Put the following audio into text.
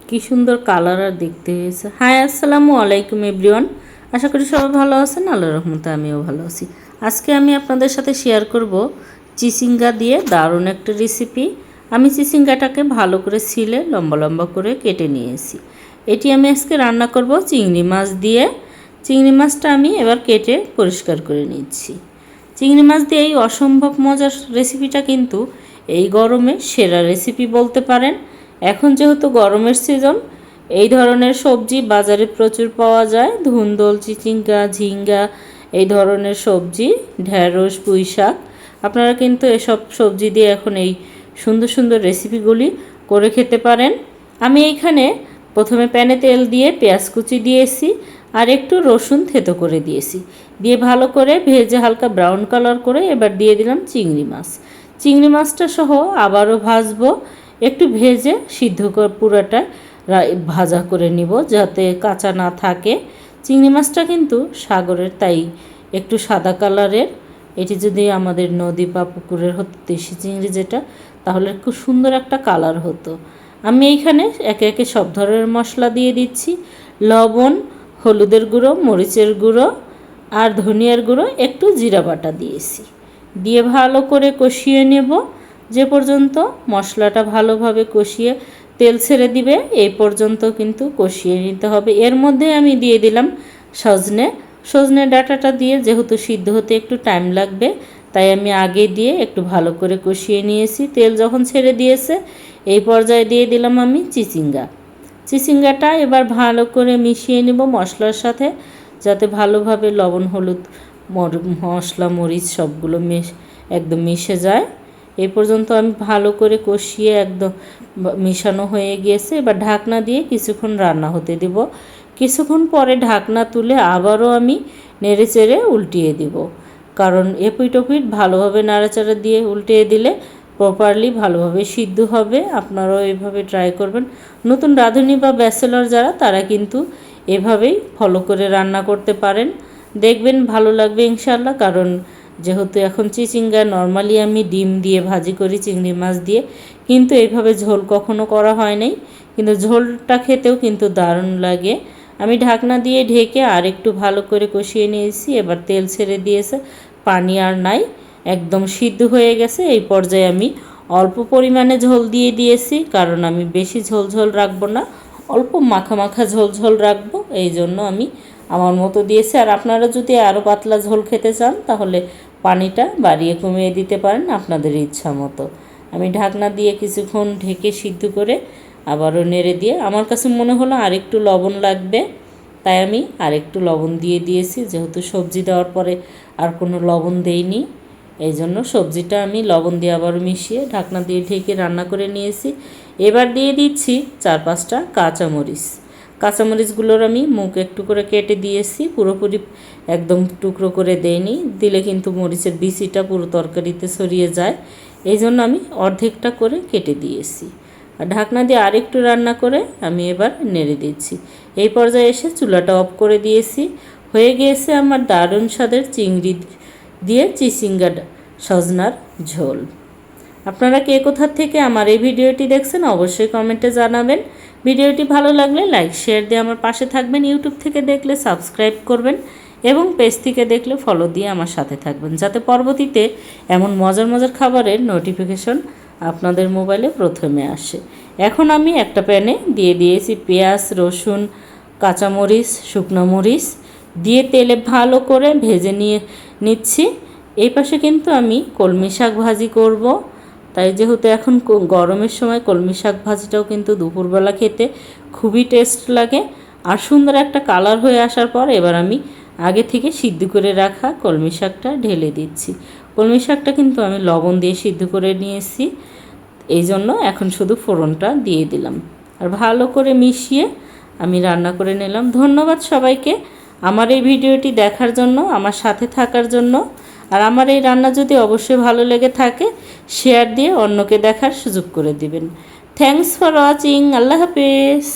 কি সুন্দর কালার আর দেখতে হয়েছে। হাই, আসসালামু আলাইকুম এভরিওয়ান। আশা করি সবাই ভালো আছেন। আল্লাহর রহমতে আমিও ভালো আছি। আজকে আমি আপনাদের সাথে শেয়ার করব চিচিঙ্গা দিয়ে দারুণ একটা রেসিপি। আমি চিচিঙ্গাটাকে ভালো করে ছিলে লম্বা লম্বা করে কেটে নিয়েছি। এটি আমি আজকে রান্না করব চিংড়ি মাছ দিয়ে। চিংড়ি মাছটা আমি এবার কেটে পরিষ্কার করে নিচ্ছি। চিংড়ি মাছ দিয়ে এই অসম্ভব মজার রেসিপিটা কিন্তু এই গরমে সেরা রেসিপি বলতে পারেন। এখন যেহেতু গরমের সিজন, এই ধরনের সবজি বাজারে প্রচুর পাওয়া যায়। ধুন্দল, চিচিঙ্গা, ঝিঙ্গা, এই ধরনের সবজি, ঢেঁড়স, পুঁই শাক, আপনারা কিন্তু এসব সবজি দিয়ে এখন এই সুন্দর সুন্দর রেসিপিগুলি করে খেতে পারেন। আমি এইখানে প্রথমে প্যানে তেল দিয়ে পেঁয়াজ কুচি দিয়েছি আর একটু রসুন থেতো করে দিয়েছি। দিয়ে ভালো করে ভেজে হালকা ব্রাউন কালার করে এবার দিয়ে দিলাম চিংড়ি মাছ। চিংড়ি মাছটা সহ আবারও ভাজবো। একটু ভেজে সিদ্ধ করে পুরোটা ভাজা করে নিব যাতে কাঁচা না থাকে। চিংড়ি মাছটা কিন্তু সাগরের, তাই একটু সাদা কালারের। এটি যদি আমাদের নদী বা পুকুরের হতো দেশি চিংড়ি যেটা, তাহলে খুব সুন্দর একটা কালার হতো। আমি এইখানে একে একে সব ধরনের মশলা দিয়ে দিচ্ছি। লবণ, হলুদের গুঁড়ো, মরিচের গুঁড়ো আর ধনিয়ার গুঁড়ো, একটু জিরা বাটা দিয়েছি। দিয়ে ভালো করে কষিয়ে নেব যে পর্যন্ত মশলাটা ভালোভাবে কষিয়ে তেল ছেড়ে দিবে, এই পর্যন্ত কিন্তু কষিয়ে নিতে হবে। এর মধ্যে আমি দিয়ে দিলাম সজনে ডাঁটাটা দিয়ে, যেহেতু সিদ্ধ হতে একটু টাইম লাগবে তাই আমি আগে দিয়ে একটু ভালো করে কষিয়ে নিয়েছি। তেল যখন ছেড়ে দিয়েছে এই পর্যায়ে দিয়ে দিলাম আমি চিচিঙ্গাটা এবার ভালো করে মিশিয়ে নেব মশলার সাথে, যাতে ভালোভাবে লবণ, হলুদ, মশলা, মরিচ সবগুলো একদম মিশে যায়। এই পর্যন্ত আমি ভালো করে কষিয়ে একদম মিশানো হয়ে গিয়েছে। এবার ঢাকনা দিয়ে কিছুক্ষণ রান্না হতে দেব। কিছুক্ষণ পরে ঢাকনা তুলে আবারও আমি নেড়ে চেড়ে উল্টিয়ে দিব, কারণ এপিট ওপিট ভালোভাবে নাড়াচাড়া দিয়ে উল্টিয়ে দিলে প্রপারলি ভালোভাবে সিদ্ধ হবে। আপনারাও এভাবে ট্রাই করবেন। নতুন রাঁধুনি বা ব্যাচেলর যারা, তারা কিন্তু এভাবেই ফলো করে রান্না করতে পারেন, দেখবেন ভালো লাগবে ইনশাআল্লাহ। কারণ যেহেতু এখন চিচিঙ্গা নর্মালি আমি ডিম দিয়ে ভাজি করি চিংড়ি মাছ দিয়ে, কিন্তু এইভাবে ঝোল কখনো করা হয় নাই, কিন্তু ঝোলটা খেতেও কিন্তু দারুণ লাগে। আমি ঢাকনা দিয়ে ঢেকে আর একটু ভালো করে কষিয়ে নিয়েছি। এবার তেল ছেড়ে দিয়েছে, পানি আর নাই, একদম সিদ্ধ হয়ে গেছে। এই পর্যায়ে আমি অল্প পরিমাণে ঝোল দিয়ে দিয়েছি, কারণ আমি বেশি ঝোল ঝোল রাখবো না, অল্প মাখা মাখা ঝোল ঝোল রাখবো, এই জন্য আমি আমার মতো দিয়েছি। আর আপনারা যদি আরও পাতলা ঝোল খেতে চান তাহলে পানিটা বাড়িয়ে কমিয়ে দিতে পারেন আপনাদের ইচ্ছা মতো। আমি ঢাকনা দিয়ে কিছুক্ষণ ঢেকে সিদ্ধ করে আবারও নেড়ে দিয়ে, আমার কাছে মনে হলো আরেকটু লবণ লাগবে, তাই আমি আরেকটু লবণ দিয়ে দিয়েছি। যেহেতু সবজি দেওয়ার পরে আর কোনো লবণ দেইনি, এই জন্য সবজিটা আমি লবণ দিয়ে আবারও মিশিয়ে ঢাকনা দিয়ে ঢেকে রান্না করে নিয়েছি। এবার দিয়ে দিচ্ছি 4-5টা কাঁচামরিচগুলোর আমি মুখ একটু করে কেটে দিয়েছি, পুরোপুরি একদম টুকরো করে দেইনি, দিলে কিন্তু মরিচের বিচিটা পুরো তরকারিতে ছড়িয়ে যায়। এই জন্য আমি অর্ধেকটা করে কেটে দিয়েছি। আর ঢাকনা দিয়ে আরেকটু রান্না করে আমি এবার নেড়ে দিচ্ছি। এই পর্যায়ে এসে চুলাটা অফ করে দিয়েছি। হয়ে গিয়েছে আমার দারুণ স্বাদের চিংড়ি দিয়ে চিচিঙ্গা সজনার ঝোল। আপনারা কে কোথা থেকে আমার এই ভিডিওটি দেখছেন অবশ্যই কমেন্টে জানাবেন। ভিডিওটি ভালো লাগলে লাইক শেয়ার দিয়ে আমার পাশে থাকবেন। ইউটিউব থেকে দেখলে সাবস্ক্রাইব করবেন এবং পেজ থেকে দেখলে ফলো দিয়ে আমার সাথে থাকবেন, যাতে পরবর্তীতে এমন মজার মজার খাবারের নোটিফিকেশন আপনাদের মোবাইলে প্রথমে আসে। এখন আমি একটা প্যানে দিয়ে দিয়েছি পেঁয়াজ, রসুন, কাঁচামরিচ, শুকনো মরিচ দিয়ে তেলে ভালো করে ভেজে নিচ্ছি। এই পাশে কিন্তু আমি কলমি শাক ভাজি করব, তাই যেহেতু এখন গরমের সময় কলমি শাক ভাজিটাও কিন্তু দুপুরবেলা খেতে খুবই টেস্ট লাগে। আর সুন্দর একটা কালার হয়ে আসার পর এবার আমি আগে থেকে সিদ্ধ করে রাখা কলমি শাকটা ঢেলে দিচ্ছি। কলমি শাকটা কিন্তু আমি লবণ দিয়ে সিদ্ধ করে নিয়েছি, এই জন্য এখন শুধু ফোড়নটা দিয়ে দিলাম আর ভালো করে মিশিয়ে আমি রান্না করে নিলাম। ধন্যবাদ সবাইকে আমার এই ভিডিওটি দেখার জন্য, আমার সাথে থাকার জন্য। আর আমার এই রান্না যদি অবশ্যই ভালো লেগে থাকে, শেয়ার দিয়ে অন্যকে দেখার সুযোগ করে দিবেন। Thanks for watching. আল্লাহ হাফেজ।